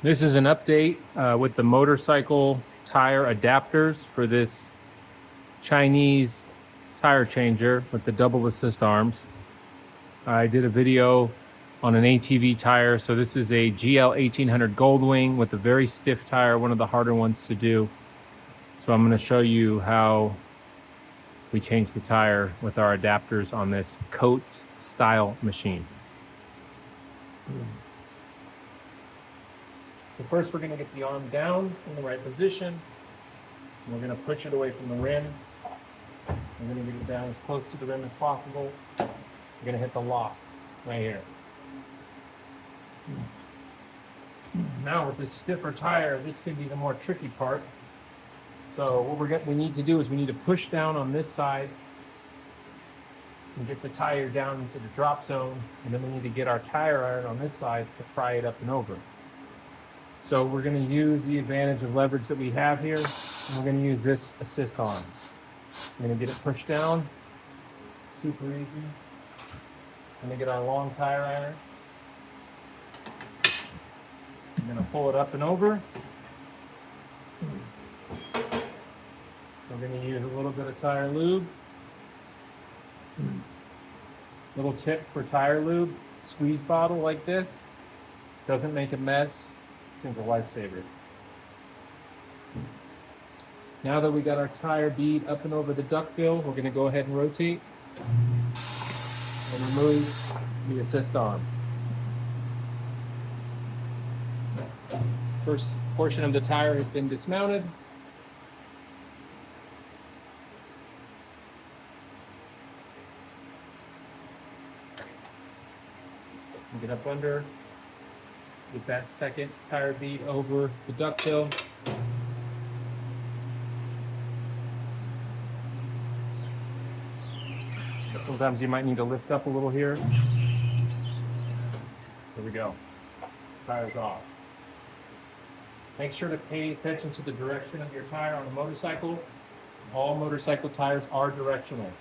This is an update with the motorcycle tire adapters for this Chinese tire changer with the double assist arms. I did a video on an ATV tire. So this is a GL 1800 Goldwing with a very stiff tire, one of the harder ones to do. So I'm going to show you how we change the tire with our adapters on this Coates style machine. So first we're going to get the arm down in the right position. We're going to push it away from the rim. We're going to get it down as close to the rim as possible. We're going to hit the lock right here. Now with this stiffer tire, this can be the more tricky part. So what we need to do is we need to push down on this side and get the tire down into the drop zone. And then we need to get our tire iron on this side to pry it up and over. So we're going to use the advantage of leverage that we have here. And we're going to use this assist arm. I'm going to get it pushed down. Super easy. I'm going to get our long tire iron. I'm going to pull it up and over. We're going to use a little bit of tire lube. Little tip for tire lube, squeeze bottle like this. Doesn't make a mess. Seems a lifesaver. Now that we got our tire bead up and over the duckbill, we're going to go ahead and rotate and remove the assist arm. First portion of the tire has been dismounted. Get up under. Get that second tire bead over the duckbill. Sometimes you might need to lift up a little here. There we go. Tire's off. Make sure to pay attention to the direction of your tire on a motorcycle. All motorcycle tires are directional.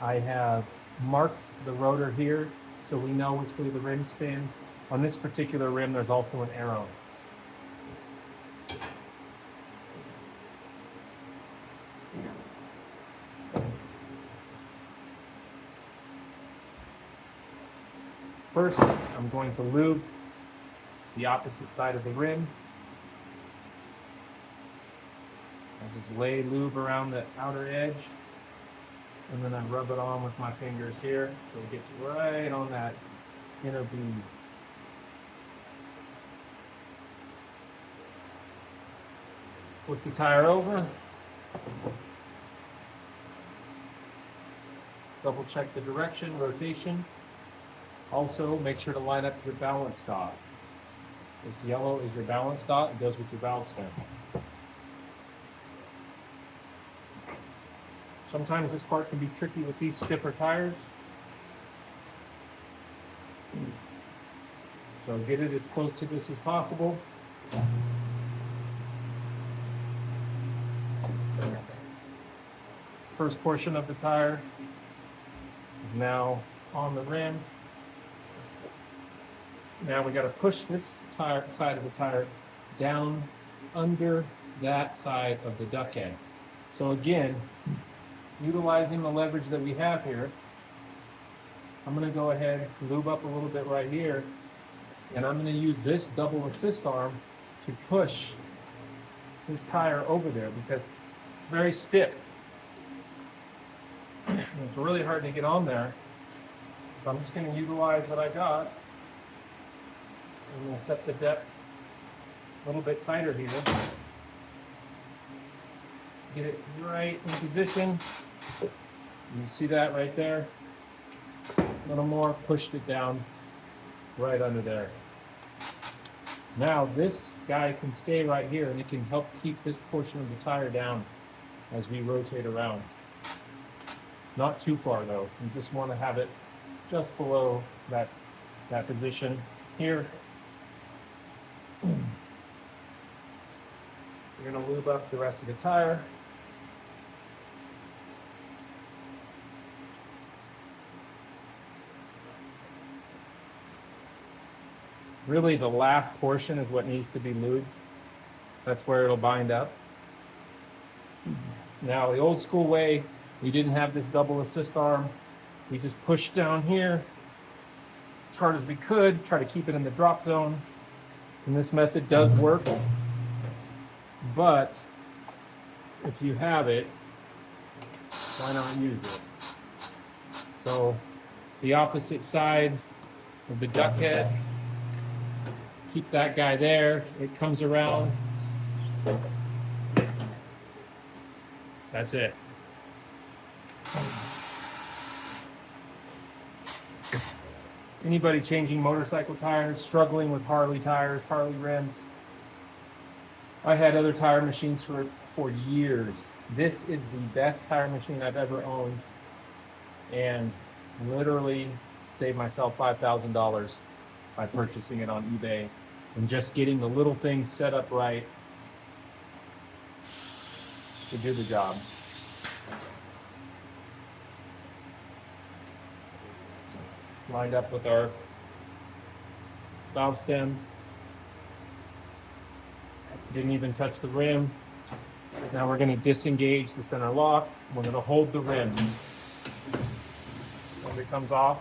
I have marked the rotor here so we know which way the rim spins. On this particular rim, there's also an arrow. First, I'm going to lube the opposite side of the rim. I just lay lube around the outer edge, and then I rub it on with my fingers here so it gets right on that inner bead. Flip the tire over. Double check the direction, rotation. Also, make sure to line up your balance dot. This yellow is your balance dot. It goes with your valve stem. Sometimes this part can be tricky with these stiffer tires. So get it as close to this as possible. First portion of the tire is now on the rim. Now we got to push this side of the tire down under that side of the duck head. So again, utilizing the leverage that we have here, I'm going to go ahead and lube up a little bit right here, and I'm going to use this double assist arm to push this tire over there because it's very stiff. It's really hard to get on there. So I'm just going to utilize what I got. I'm going to set the depth a little bit tighter here. Get it right in position. You see that right there? A little more, pushed it down right under there. Now this guy can stay right here and it can help keep this portion of the tire down as we rotate around. Not too far though. You just want to have it just below that position here. We're going to lube up the rest of the tire. Really, the last portion is what needs to be lubed. That's where it'll bind up. Now, the old school way, we didn't have this double assist arm. We just pushed down here as hard as we could, try to keep it in the drop zone. And this method does work. But if you have it, why not use it? So the opposite side of the duck head, keep that guy there. It comes around. That's it. Anybody changing motorcycle tires, struggling with Harley tires, Harley rims? I had other tire machines for years. This is the best tire machine I've ever owned, and literally saved myself $5,000 by purchasing it on eBay and just getting the little things set up right to do the job. Lined up with our valve stem. Didn't even touch the rim. Now we're going to disengage the center lock. We're going to hold the rim. Once it comes off,